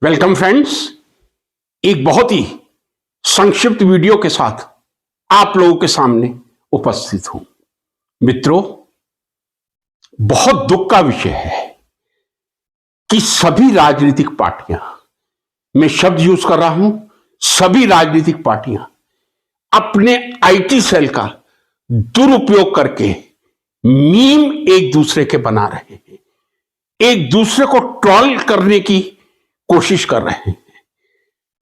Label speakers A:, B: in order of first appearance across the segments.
A: Welcome friends. एक बहुत ही संक्षिप्त वीडियो के साथ आप लोगों के सामने उपस्थित हूं। मित्रों, बहुत दुख का विषय है कि सभी राजनीतिक पार्टियां, मैं शब्द यूज कर रहा हूं, सभी राजनीतिक पार्टियां अपने आईटी सेल का दुरुपयोग करके मीम एक दूसरे के बना रहे हैं, एक दूसरे को ट्रोल करने की कोशिश कर रहे हैं।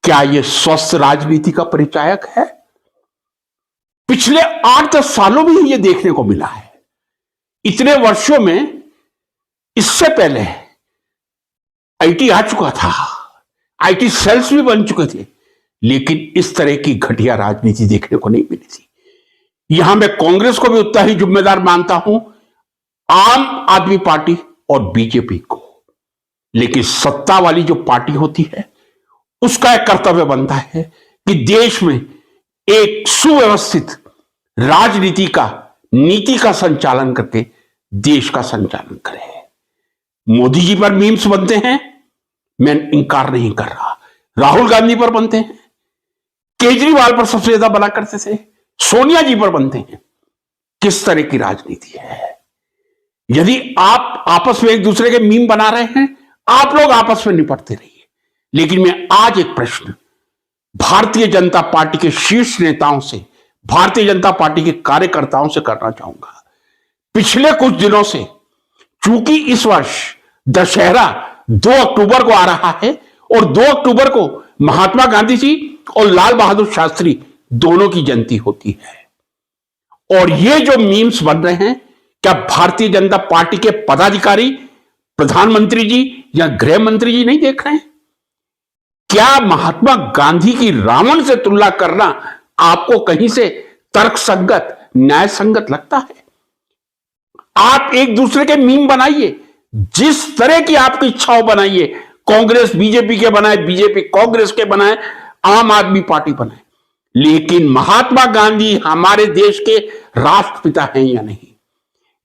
A: क्या यह स्वस्थ राजनीति का परिचायक है? पिछले 8-10 सालों में यह देखने को मिला है। इतने वर्षों में इससे पहले आईटी आ चुका था, आईटी सेल्स भी बन चुके थे, लेकिन इस तरह की घटिया राजनीति देखने को नहीं मिली थी। यहां मैं कांग्रेस को भी उतना ही जिम्मेदार मानता हूं, आम आदमी पार्टी और बीजेपी को। लेकिन सत्ता वाली जो पार्टी होती है उसका एक कर्तव्य बनता है कि देश में एक सुव्यवस्थित राजनीति का, नीति का संचालन करके देश का संचालन करे। मोदी जी पर मीम्स बनते हैं, मैं इनकार नहीं कर रहा। राहुल गांधी पर बनते हैं, केजरीवाल पर सबसे ज्यादा बना करते थे, सोनिया जी पर बनते हैं। किस तरह की राजनीति है? यदि आप आपस में एक दूसरे के मीम बना रहे हैं, आप लोग आपस में निपटते रहिए। लेकिन मैं आज एक प्रश्न भारतीय जनता पार्टी के शीर्ष नेताओं से, भारतीय जनता पार्टी के कार्यकर्ताओं से करना चाहूंगा। पिछले कुछ दिनों से, चूंकि इस वर्ष दशहरा 2 अक्टूबर को आ रहा है और 2 अक्टूबर को महात्मा गांधी जी और लाल बहादुर शास्त्री दोनों की जयंती होती है, और ये जो मीम्स बन रहे हैं, क्या भारतीय जनता पार्टी के पदाधिकारी, प्रधानमंत्री जी या गृह मंत्री जी नहीं देख रहे हैं? क्या महात्मा गांधी की रावण से तुलना करना आपको कहीं से तर्कसंगत, न्याय संगत लगता है? आप एक दूसरे के मीम बनाइए, जिस तरह की आपकी इच्छाओं बनाइए। कांग्रेस बीजेपी के बनाए, बीजेपी कांग्रेस के बनाए, आम आदमी पार्टी बनाए, लेकिन महात्मा गांधी हमारे देश के राष्ट्रपिता हैं या नहीं?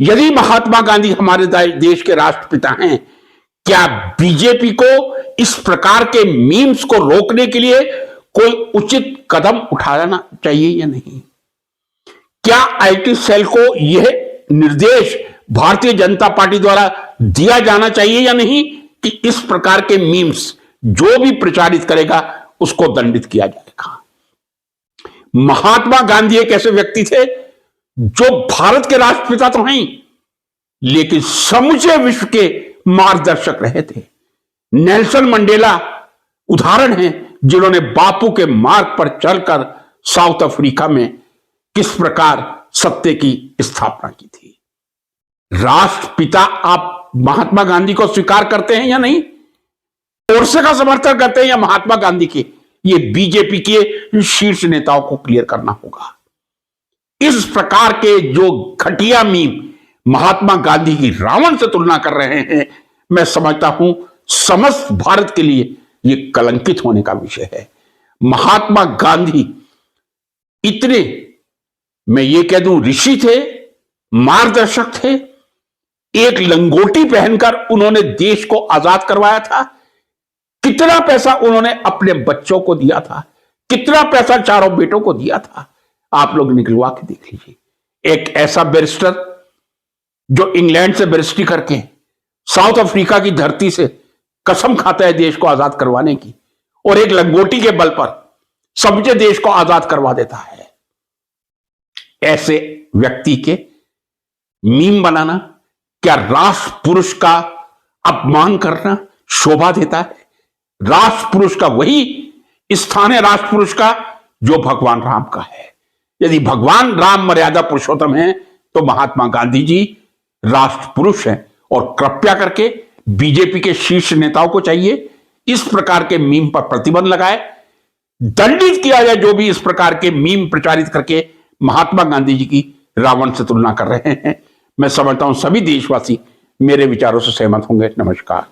A: यदि महात्मा गांधी हमारे देश के राष्ट्रपिता हैं, क्या बीजेपी को इस प्रकार के मीम्स को रोकने के लिए कोई उचित कदम उठाना चाहिए या नहीं? क्या आईटी सेल को यह निर्देश भारतीय जनता पार्टी द्वारा दिया जाना चाहिए या नहीं कि इस प्रकार के मीम्स जो भी प्रचारित करेगा उसको दंडित किया जाएगा? महात्मा गांधी एक ऐसे व्यक्ति थे जो भारत के राष्ट्रपिता तो हैं, लेकिन समूचे विश्व के मार्गदर्शक रहे थे। नेल्सन मंडेला उदाहरण हैं, जिन्होंने बापू के मार्ग पर चलकर साउथ अफ्रीका में किस प्रकार सत्य की स्थापना की थी। राष्ट्रपिता आप महात्मा गांधी को स्वीकार करते हैं या नहीं? गोडसे का समर्थन करते हैं या महात्मा गांधी के? ये बीजेपी के शीर्ष नेताओं को क्लियर करना होगा। इस प्रकार के जो घटिया मीम महात्मा गांधी की रावण से तुलना कर रहे हैं, मैं समझता हूं समस्त भारत के लिए यह कलंकित होने का विषय है। महात्मा गांधी इतने, मैं ये कह दूं, ऋषि थे, मार्गदर्शक थे। एक लंगोटी पहनकर उन्होंने देश को आजाद करवाया था। कितना पैसा उन्होंने अपने बच्चों को दिया था, कितना पैसा चारों बेटों को दिया था, आप लोग निकलवा के देख लीजिए। एक ऐसा बैरिस्टर जो इंग्लैंड से बैरिस्ट्री करके साउथ अफ्रीका की धरती से कसम खाता है देश को आजाद करवाने की, और एक लंगोटी के बल पर समझे देश को आजाद करवा देता है। ऐसे व्यक्ति के मीम बनाना क्या राष्ट्र पुरुष का अपमान करना शोभा देता है? राष्ट्र पुरुष का वही स्थान है, राष्ट्र पुरुष का जो भगवान राम का है। यदि भगवान राम मर्यादा पुरुषोत्तम है तो महात्मा गांधी जी राष्ट्र पुरुष हैं। और कृपया करके बीजेपी के शीर्ष नेताओं को चाहिए इस प्रकार के मीम पर प्रतिबंध लगाए, दंडित किया जाए जो भी इस प्रकार के मीम प्रचारित करके महात्मा गांधी जी की रावण से तुलना कर रहे हैं। मैं समझता हूं सभी देशवासी मेरे विचारों से सहमत होंगे। नमस्कार।